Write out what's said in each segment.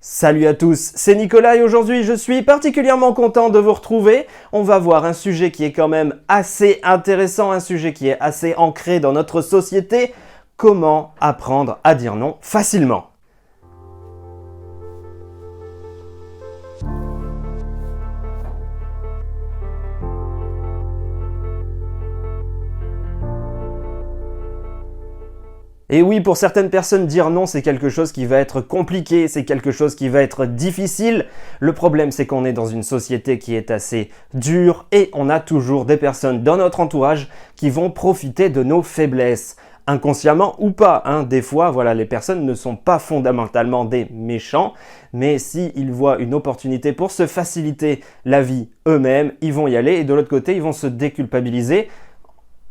Salut à tous, c'est Nicolas et aujourd'hui je suis particulièrement content de vous retrouver. On va voir un sujet qui est quand même assez intéressant, un sujet qui est assez ancré dans notre société. Comment apprendre à dire non facilement ? Et oui, pour certaines personnes, dire non, c'est quelque chose qui va être compliqué, c'est quelque chose qui va être difficile. Le problème, c'est qu'on est dans une société qui est assez dure et on a toujours des personnes dans notre entourage qui vont profiter de nos faiblesses. Inconsciemment ou pas, Des fois, les personnes ne sont pas fondamentalement des méchants, mais s'ils voient une opportunité pour se faciliter la vie eux-mêmes, ils vont y aller et de l'autre côté, ils vont se déculpabiliser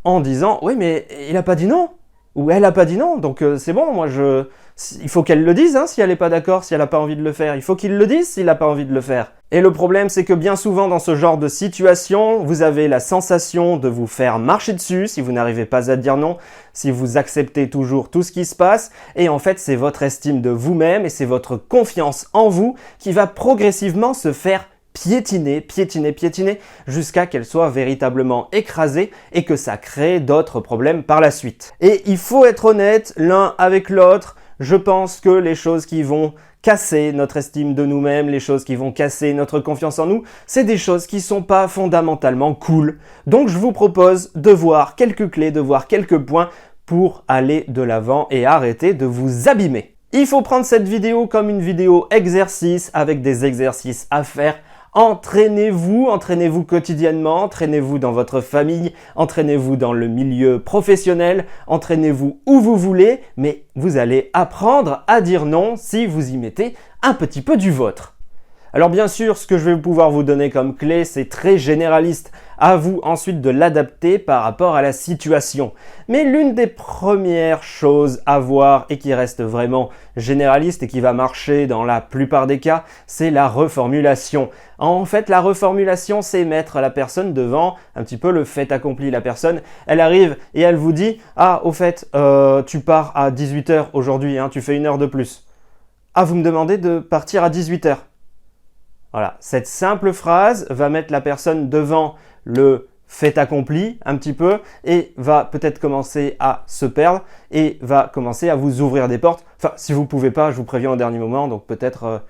en disant « Oui, mais il n'a pas dit non !» ou elle n'a pas dit non, donc c'est bon, il faut qu'elle le dise si elle n'est pas d'accord, si elle n'a pas envie de le faire. Il faut qu'il le dise s'il n'a pas envie de le faire. Et le problème, c'est que bien souvent dans ce genre de situation, vous avez la sensation de vous faire marcher dessus si vous n'arrivez pas à dire non, si vous acceptez toujours tout ce qui se passe. Et en fait, c'est votre estime de vous-même et c'est votre confiance en vous qui va progressivement se faire piétiner, jusqu'à qu'elle soit véritablement écrasée et que ça crée d'autres problèmes par la suite. Et il faut être honnête l'un avec l'autre. Je pense que les choses qui vont casser notre estime de nous-mêmes, les choses qui vont casser notre confiance en nous, c'est des choses qui sont pas fondamentalement cool. Donc je vous propose de voir quelques clés, de voir quelques points pour aller de l'avant et arrêter de vous abîmer. Il faut prendre cette vidéo comme une vidéo exercice avec des exercices à faire. Entraînez-vous quotidiennement, entraînez-vous dans votre famille, entraînez-vous dans le milieu professionnel, entraînez-vous où vous voulez, mais vous allez apprendre à dire non si vous y mettez un petit peu du vôtre. Alors bien sûr, ce que je vais pouvoir vous donner comme clé, c'est très généraliste. À vous ensuite de l'adapter par rapport à la situation. Mais l'une des premières choses à voir et qui reste vraiment généraliste et qui va marcher dans la plupart des cas, c'est la reformulation. En fait, la reformulation, c'est mettre la personne devant un petit peu le fait accompli. La personne, elle arrive et elle vous dit « Ah, au fait, tu pars à 18h aujourd'hui, tu fais 1 heure de plus. » Ah, vous me demandez de partir à 18h. Voilà, cette simple phrase va mettre la personne devant le fait accompli un petit peu et va peut-être commencer à se perdre et va commencer à vous ouvrir des portes. Enfin, si vous ne pouvez pas, je vous préviens au dernier moment, donc peut-être,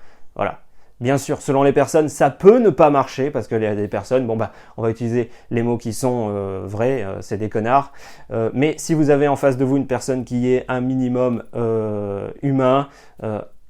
Bien sûr, selon les personnes, ça peut ne pas marcher parce qu'il y a des personnes, on va utiliser les mots qui sont vrais, c'est des connards. Mais si vous avez en face de vous une personne qui est un minimum humain,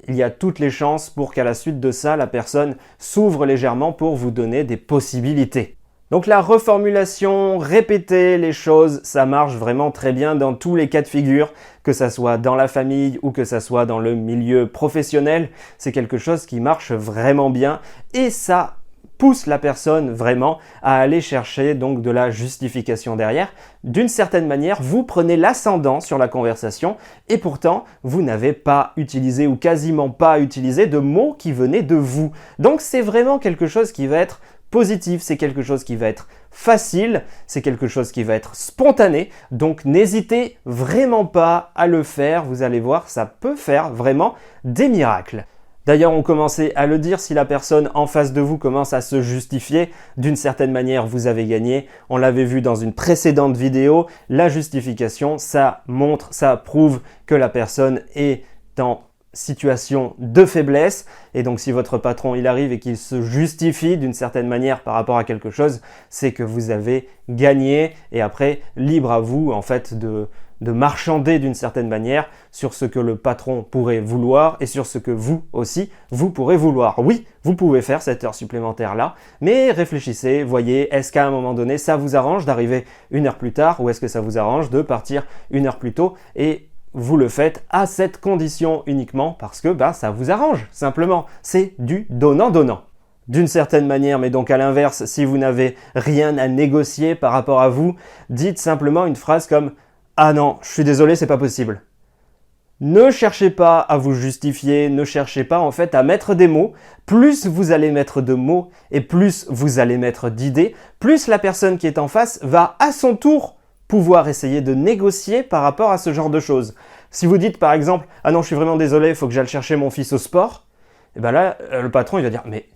il y a toutes les chances pour qu'à la suite de ça, la personne s'ouvre légèrement pour vous donner des possibilités. Donc la reformulation, répéter les choses, ça marche vraiment très bien dans tous les cas de figure, que ça soit dans la famille ou que ça soit dans le milieu professionnel. C'est quelque chose qui marche vraiment bien et ça pousse la personne vraiment à aller chercher donc de la justification derrière. D'une certaine manière, vous prenez l'ascendant sur la conversation et pourtant, vous n'avez pas utilisé ou quasiment pas utilisé de mots qui venaient de vous. Donc c'est vraiment quelque chose qui va être positif, c'est quelque chose qui va être facile, c'est quelque chose qui va être spontané. Donc n'hésitez vraiment pas à le faire, vous allez voir, ça peut faire vraiment des miracles. D'ailleurs, on commençait à le dire, si la personne en face de vous commence à se justifier, d'une certaine manière, vous avez gagné. On l'avait vu dans une précédente vidéo, la justification, ça montre, ça prouve que la personne est en situation de faiblesse. Et donc, si votre patron, il arrive et qu'il se justifie d'une certaine manière par rapport à quelque chose, c'est que vous avez gagné. Et après, libre à vous, en fait, de marchander d'une certaine manière sur ce que le patron pourrait vouloir et sur ce que vous aussi, vous pourrez vouloir. Oui, vous pouvez faire cette heure supplémentaire-là, mais réfléchissez, voyez, est-ce qu'à un moment donné, ça vous arrange d'arriver 1 heure plus tard ou est-ce que ça vous arrange de partir 1 heure plus tôt et vous le faites à cette condition uniquement parce que ça vous arrange, simplement. C'est du donnant-donnant. D'une certaine manière, mais donc à l'inverse, si vous n'avez rien à négocier par rapport à vous, dites simplement une phrase comme « Ah non, je suis désolé, c'est pas possible ». Ne cherchez pas à vous justifier, ne cherchez pas en fait à mettre des mots. Plus vous allez mettre de mots et plus vous allez mettre d'idées, plus la personne qui est en face va à son tour pouvoir essayer de négocier par rapport à ce genre de choses. Si vous dites par exemple « Ah non, je suis vraiment désolé, il faut que j'aille chercher mon fils au sport », Et ben là, le patron, il va dire, mais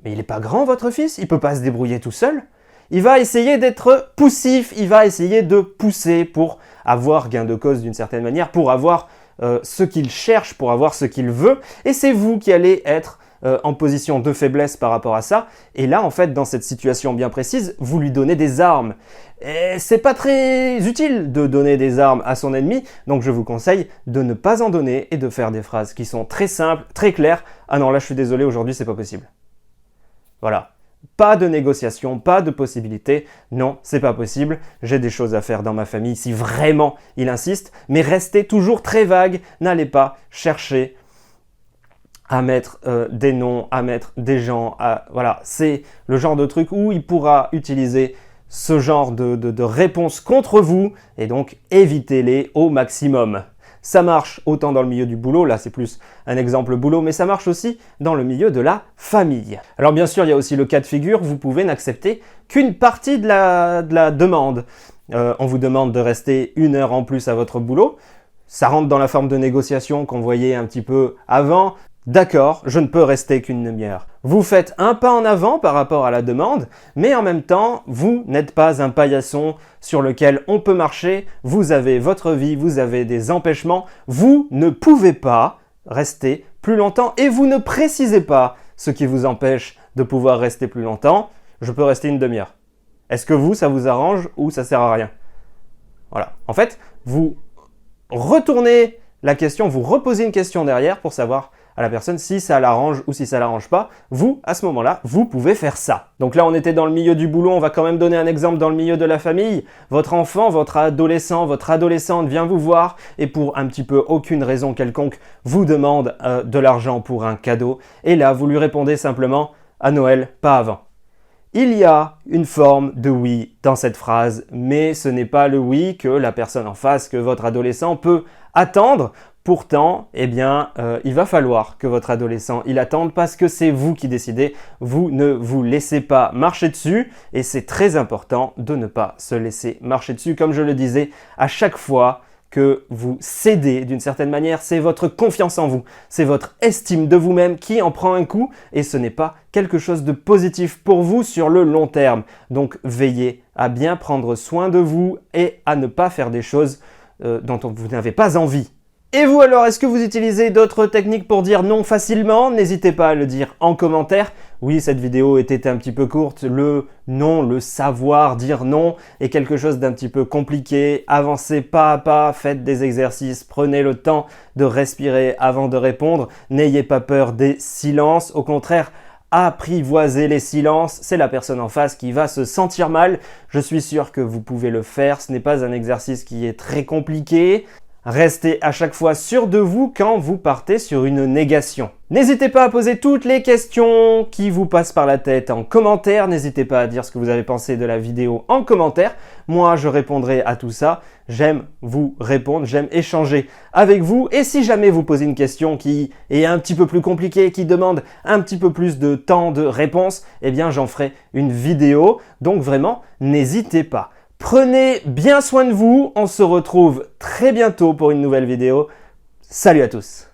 il est pas grand votre fils, il peut pas se débrouiller tout seul. Il va essayer d'être poussif, il va essayer de pousser pour avoir gain de cause d'une certaine manière, pour avoir ce qu'il cherche, pour avoir ce qu'il veut. Et c'est vous qui allez être en position de faiblesse par rapport à ça. Et là, en fait, dans cette situation bien précise, vous lui donnez des armes. Et c'est pas très utile de donner des armes à son ennemi, donc je vous conseille de ne pas en donner et de faire des phrases qui sont très simples, très claires. Ah non, là je suis désolé, aujourd'hui c'est pas possible. Voilà. Pas de négociation, pas de possibilité. Non, c'est pas possible. J'ai des choses à faire dans ma famille si vraiment il insiste. Mais restez toujours très vague. N'allez pas chercher à mettre des noms, à mettre des gens. Voilà, c'est le genre de truc où il pourra utiliser ce genre de réponse contre vous. Et donc, évitez-les au maximum. Ça marche autant dans le milieu du boulot, là c'est plus un exemple boulot, mais ça marche aussi dans le milieu de la famille. Alors bien sûr, il y a aussi le cas de figure, vous pouvez n'accepter qu'une partie de la demande. On vous demande de rester 1 heure en plus à votre boulot. Ça rentre dans la forme de négociation qu'on voyait un petit peu avant. D'accord, je ne peux rester qu'1 demi-heure. Vous faites un pas en avant par rapport à la demande, mais en même temps, vous n'êtes pas un paillasson sur lequel on peut marcher. Vous avez votre vie, vous avez des empêchements. Vous ne pouvez pas rester plus longtemps et vous ne précisez pas ce qui vous empêche de pouvoir rester plus longtemps. Je peux rester 1 demi-heure. Est-ce que vous, ça vous arrange ou ça sert à rien? Voilà. En fait, vous retournez la question, vous reposez une question derrière pour savoir à la personne si ça l'arrange ou si ça l'arrange pas. Vous, à ce moment-là, vous pouvez faire ça. Donc là, on était dans le milieu du boulot, on va quand même donner un exemple dans le milieu de la famille. Votre enfant, votre adolescent, votre adolescente vient vous voir et pour un petit peu aucune raison quelconque, vous demande de l'argent pour un cadeau. Et là, vous lui répondez simplement « à Noël, pas avant ». Il y a une forme de oui dans cette phrase, mais ce n'est pas le oui que la personne en face, que votre adolescent peut attendre. Pourtant, il va falloir que votre adolescent il attende parce que c'est vous qui décidez. Vous ne vous laissez pas marcher dessus et c'est très important de ne pas se laisser marcher dessus. Comme je le disais, à chaque fois que vous cédez d'une certaine manière, c'est votre confiance en vous, c'est votre estime de vous-même qui en prend un coup et ce n'est pas quelque chose de positif pour vous sur le long terme. Donc veillez à bien prendre soin de vous et à ne pas faire des choses dont vous n'avez pas envie. Et vous alors, est-ce que vous utilisez d'autres techniques pour dire non facilement? N'hésitez pas à le dire en commentaire. Oui, cette vidéo était un petit peu courte. Le non, le savoir dire non est quelque chose d'un petit peu compliqué. Avancez pas à pas, faites des exercices, prenez le temps de respirer avant de répondre. N'ayez pas peur des silences. Au contraire, apprivoisez les silences. C'est la personne en face qui va se sentir mal. Je suis sûr que vous pouvez le faire. Ce n'est pas un exercice qui est très compliqué. Restez à chaque fois sûr de vous quand vous partez sur une négation. N'hésitez pas à poser toutes les questions qui vous passent par la tête en commentaire. N'hésitez pas à dire ce que vous avez pensé de la vidéo en commentaire. Moi, je répondrai à tout ça. J'aime vous répondre, j'aime échanger avec vous. Et si jamais vous posez une question qui est un petit peu plus compliquée, qui demande un petit peu plus de temps de réponse, eh bien, j'en ferai une vidéo. Donc vraiment, n'hésitez pas. Prenez bien soin de vous, on se retrouve très bientôt pour une nouvelle vidéo. Salut à tous!